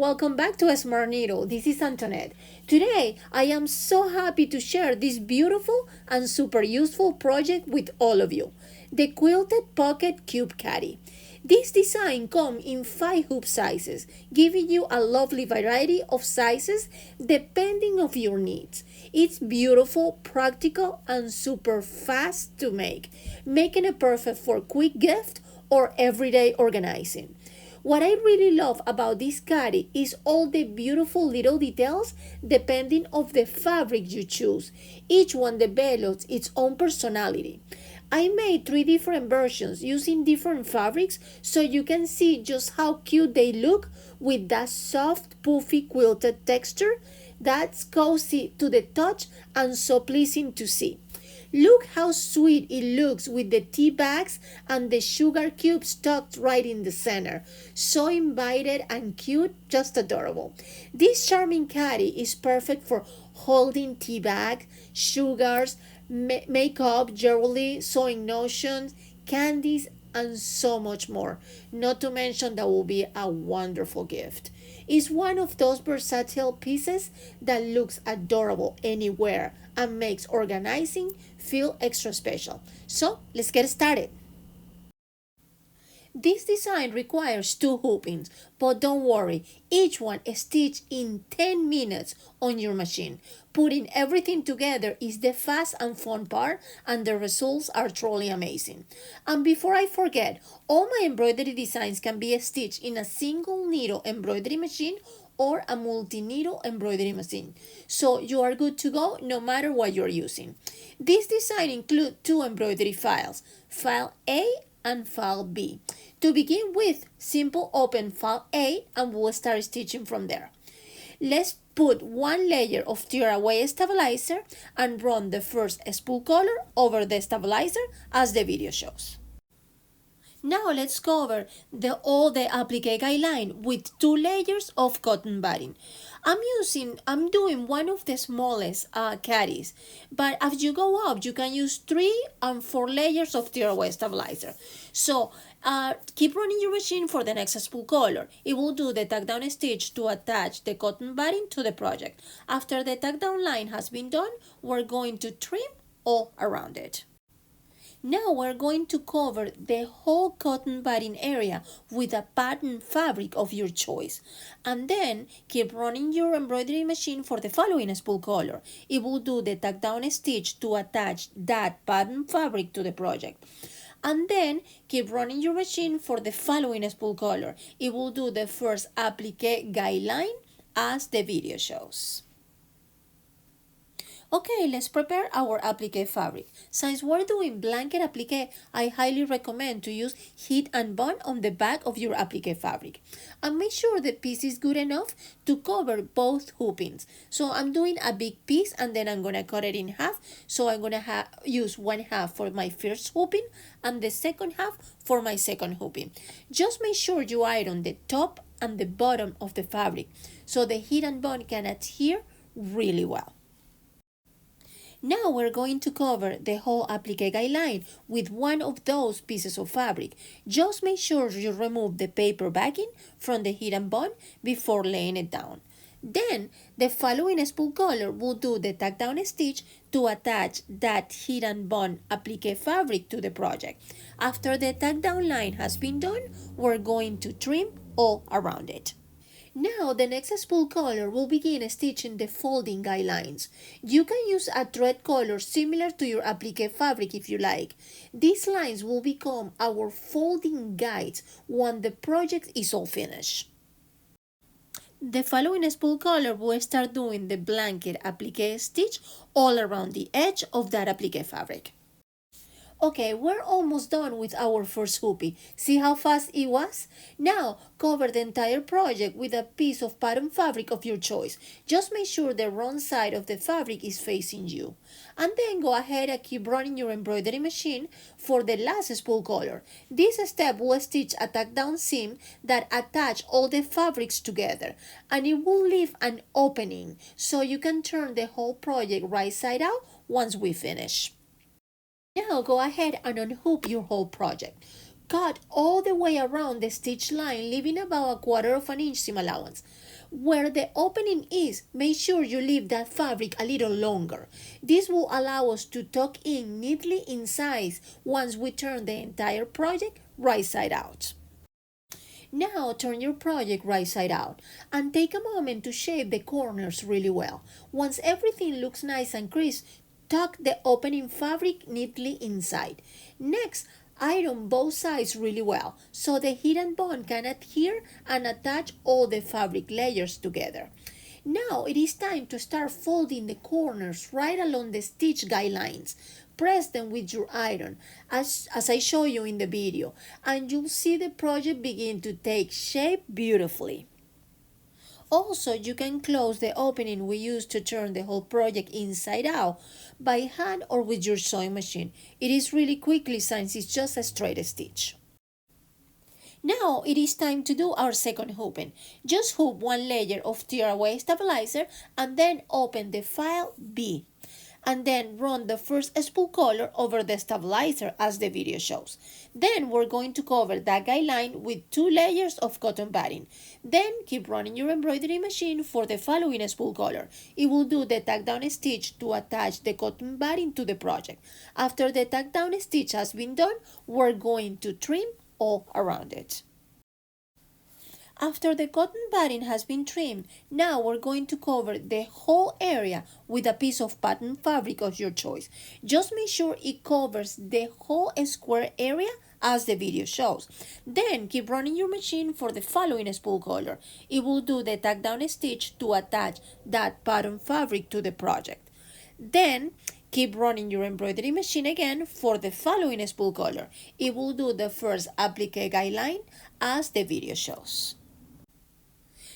welcome back to Smart Needle. This is Antoinette. Today, I am so happy to share this beautiful and super useful project with all of you. The Quilted Pocket Cube Caddy. This design comes in 5 hoop sizes, giving you a lovely variety of sizes depending on your needs. It's beautiful, practical, and super fast to make, making it perfect for quick gift or everyday organizing. What I really love about this caddy is all the beautiful little details depending on the fabric you choose. Each one develops its own personality. I made 3 different versions using different fabrics so you can see just how cute they look with that soft puffy quilted texture that's cozy to the touch and so pleasing to see. Look how sweet it looks with the tea bags and the sugar cubes tucked right in the center. So invited and cute, just adorable. This charming caddy is perfect for holding tea bags, sugars, makeup, jewelry, sewing notions, candies, and so much more. Not to mention that will be a wonderful gift. It's one of those versatile pieces that looks adorable anywhere and makes organizing feel extra special. So let's get started. This design requires 2 hoopings, but don't worry, each one is stitched in 10 minutes on your machine. Putting everything together is the fast and fun part, and the results are truly amazing. And before I forget, all my embroidery designs can be stitched in a single needle embroidery machine or a multi-needle embroidery machine. So you are good to go no matter what you're using. This design includes 2 embroidery files, file A and file B. To begin with, simple open file A and we'll start stitching from there. Let's put 1 layer of tearaway stabilizer and run the first spool color over the stabilizer as the video shows. Now let's cover all the applique guideline with 2 layers of cotton batting. I'm doing one of the smallest caddies, but as you go up, you can use 3 and 4 layers of tearaway stabilizer. So keep running your machine for the next spool color. It will do the tack down stitch to attach the cotton batting to the project. After the tack down line has been done, we're going to trim all around it. Now we're going to cover the whole cotton batting area with a pattern fabric of your choice. And then keep running your embroidery machine for the following spool color. It will do the tack down stitch to attach that pattern fabric to the project. And then keep running your machine for the following spool color. It will do the first applique guideline as the video shows. Okay, let's prepare our applique fabric. Since we're doing blanket applique, I highly recommend to use heat and bond on the back of your applique fabric. And make sure the piece is good enough to cover both hoopings. So I'm doing a big piece and then I'm going to cut it in half. So I'm going to use 1 half for my first hooping and the second half for my second hooping. Just make sure you iron the top and the bottom of the fabric so the heat and bond can adhere really well. Now we're going to cover the whole applique guideline with one of those pieces of fabric. Just make sure you remove the paper backing from the heat and bond before laying it down. Then the following spool color will do the tack down stitch to attach that heat and bond applique fabric to the project. After the tack down line has been done, we're going to trim all around it. Now the next spool color will begin stitching the folding guidelines. You can use a thread color similar to your applique fabric if you like. These lines will become our folding guides when the project is all finished. The following spool color will start doing the blanket applique stitch all around the edge of that applique fabric. Okay, we're almost done with our first hoopy. See how fast it was? Now, cover the entire project with a piece of pattern fabric of your choice. Just make sure the wrong side of the fabric is facing you. And then go ahead and keep running your embroidery machine for the last spool color. This step will stitch a tack down seam that attach all the fabrics together. And it will leave an opening so you can turn the whole project right side out once we finish. Now go ahead and unhook your whole project. Cut all the way around the stitch line, leaving about 1/4 of an inch seam allowance. Where the opening is, make sure you leave that fabric a little longer. This will allow us to tuck in neatly in size once we turn the entire project right side out. Now turn your project right side out and take a moment to shape the corners really well. Once everything looks nice and crisp, tuck the opening fabric neatly inside. Next, iron both sides really well so the heat and bond can adhere and attach all the fabric layers together. Now it is time to start folding the corners right along the stitch guidelines. Press them with your iron as I show you in the video, and you'll see the project begin to take shape beautifully. Also, you can close the opening we used to turn the whole project inside out by hand or with your sewing machine. It is really quickly since it's just a straight stitch. Now it is time to do our second hooping. Just hoop one layer of tearaway stabilizer and then open the file B. And then run the first spool color over the stabilizer as the video shows. Then we're going to cover that guideline with 2 layers of cotton batting. Then keep running your embroidery machine for the following spool color. It will do the tack down stitch to attach the cotton batting to the project. After the tack down stitch has been done, we're going to trim all around it. After the cotton batting has been trimmed, now we're going to cover the whole area with a piece of pattern fabric of your choice. Just make sure it covers the whole square area as the video shows. Then keep running your machine for the following spool color. It will do the tack down stitch to attach that pattern fabric to the project. Then keep running your embroidery machine again for the following spool color. It will do the first applique guideline as the video shows.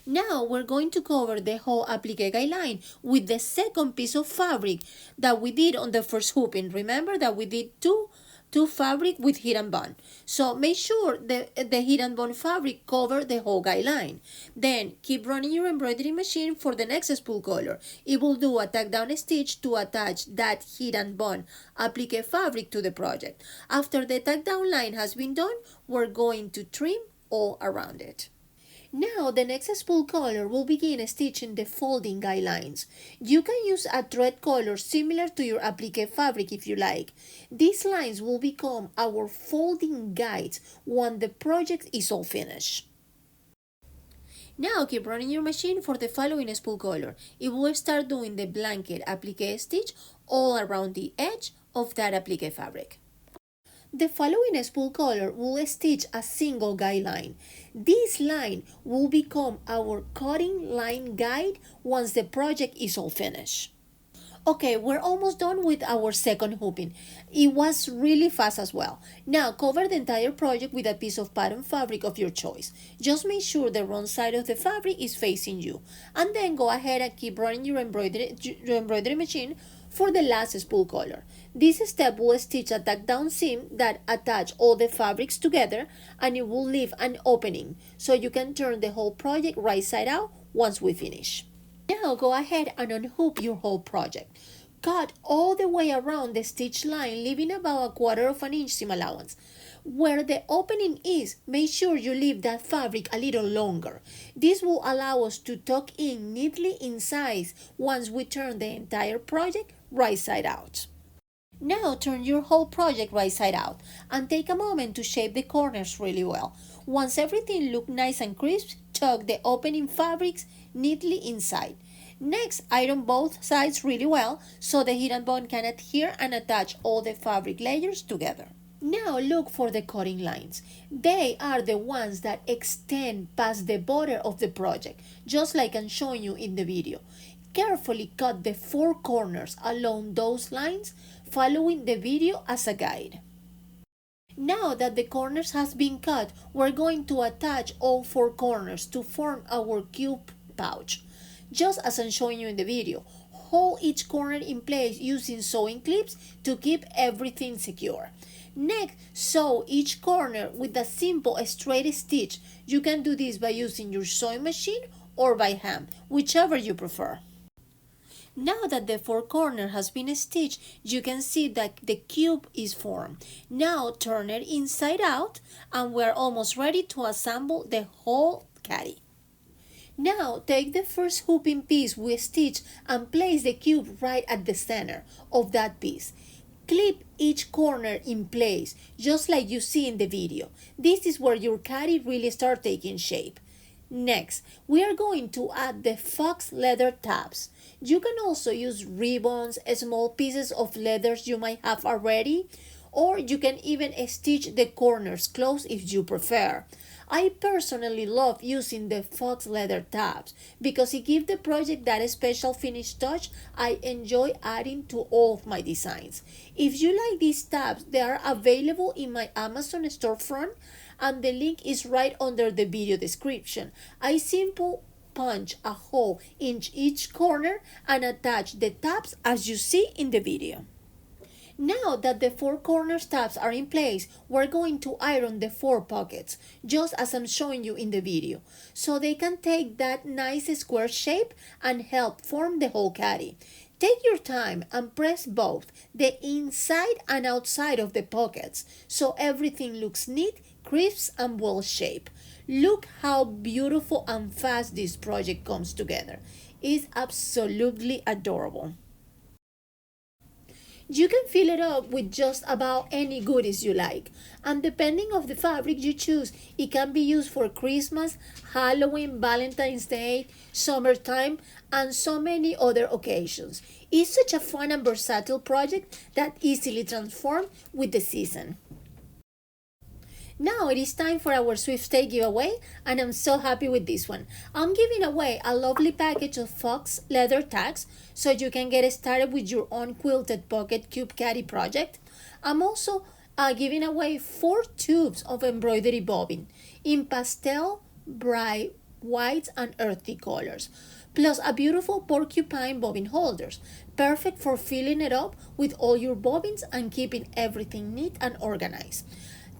Now we're going to cover the whole applique guideline with the second piece of fabric that we did on the first hooping. Remember that we did two fabric with heat and bond. So make sure the heat and bond fabric cover the whole guideline. Then keep running your embroidery machine for the next spool color. It will do a tack down stitch to attach that heat and bond applique fabric to the project. After the tack down line has been done, we're going to trim all around it. Now the next spool color will begin stitching the folding guidelines. You can use a thread color similar to your applique fabric if you like. These lines will become our folding guides when the project is all finished. Now keep running your machine for the following spool color. It will start doing the blanket applique stitch all around the edge of that applique fabric. The following spool color will stitch a single guideline. This line will become our cutting line guide once the project is all finished. Okay, we're almost done with our second hooping. It was really fast as well. Now cover the entire project with a piece of pattern fabric of your choice. Just make sure the wrong side of the fabric is facing you. And then go ahead and keep running your embroidery machine for the last spool color. This step will stitch a tack down seam that attach all the fabrics together, and it will leave an opening so you can turn the whole project right side out once we finish. Now go ahead and unhook your whole project. Cut all the way around the stitch line, leaving about 1/4 of an inch seam allowance. Where the opening is, make sure you leave that fabric a little longer. This will allow us to tuck in neatly in size once we turn the entire project right side out. Now turn your whole project right side out and take a moment to shape the corners really well. Once everything looks nice and crisp, tuck the opening fabrics neatly inside. Next, iron both sides really well so the heat and bond can adhere and attach all the fabric layers together. Now look for the cutting lines. They are the ones that extend past the border of the project, just like I'm showing you in the video. Carefully cut the 4 corners along those lines, following the video as a guide. Now that the corners has been cut, we're going to attach all 4 corners to form our cube pouch. Just as I'm showing you in the video, hold each corner in place using sewing clips to keep everything secure. Next, sew each corner with a simple straight stitch. You can do this by using your sewing machine or by hand, whichever you prefer. Now that the four corner has been stitched, you can see that the cube is formed. Now turn it inside out and we're almost ready to assemble the whole caddy. Now take the first hooping piece we stitched and place the cube right at the center of that piece. Clip each corner in place, just like you see in the video. This is where your caddy really starts taking shape. Next, we are going to add the fox leather tabs. You can also use ribbons, small pieces of leathers you might have already, or you can even stitch the corners closed if you prefer. I personally love using the fox leather tabs because it gives the project that special finish touch I enjoy adding to all of my designs. If you like these tabs, they are available in my Amazon storefront and the link is right under the video description. I simply punch a hole in each corner and attach the tabs as you see in the video. Now that the four corner tabs are in place, we're going to iron the four pockets, just as I'm showing you in the video, so they can take that nice square shape and help form the whole caddy. Take your time and press both the inside and outside of the pockets so everything looks neat, crisp and well shaped. Look how beautiful and fast this project comes together. It's absolutely adorable. You can fill it up with just about any goodies you like, and depending on the fabric you choose, it can be used for Christmas, Halloween, Valentine's Day, summertime, and so many other occasions. It's such a fun and versatile project that easily transforms with the season. Now it is time for our sweepstake giveaway, and I'm so happy with this one. I'm giving away a lovely package of fox leather tags so you can get started with your own quilted pocket cube caddy project. I'm also giving away 4 tubes of embroidery bobbin in pastel, bright whites and earthy colors, plus a beautiful porcupine bobbin holders, perfect for filling it up with all your bobbins and keeping everything neat and organized.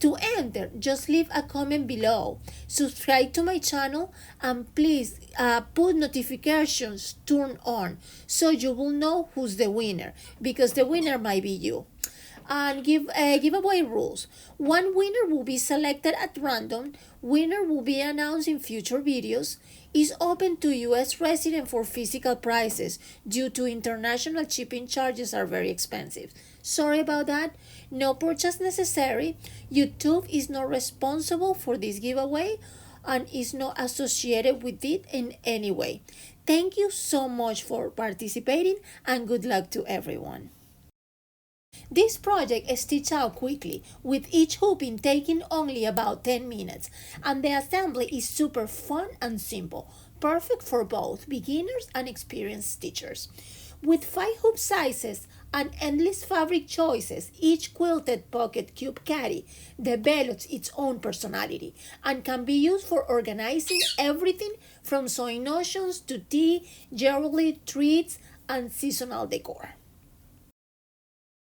To enter, just leave a comment below, subscribe to my channel, and please put notifications turned on so you will know who's the winner, because the winner might be you. And giveaway rules. One winner will be selected at random. Winner will be announced in future videos. Is open to US resident for physical prices due to international shipping charges are very expensive. Sorry about that. No purchase necessary. YouTube is not responsible for this giveaway and is not associated with it in any way. Thank you so much for participating and good luck to everyone. This project is stitched out quickly, with each hooping taking only about 10 minutes, and the assembly is super fun and simple, perfect for both beginners and experienced stitchers. With 5 hoop sizes and endless fabric choices, each quilted pocket cube caddy develops its own personality and can be used for organizing everything from sewing notions to tea, jewelry, treats, and seasonal decor.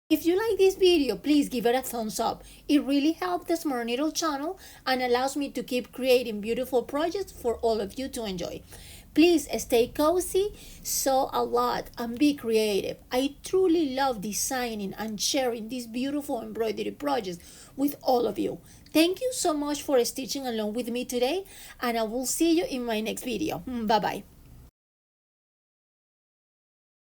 If you like this video, please give it a thumbs up. It really helps the Smart Needle channel and allows me to keep creating beautiful projects for all of you to enjoy. Please stay cozy, sew a lot, and be creative. I truly love designing and sharing these beautiful embroidery projects with all of you. Thank you so much for stitching along with me today, and I will see you in my next video. Bye-bye.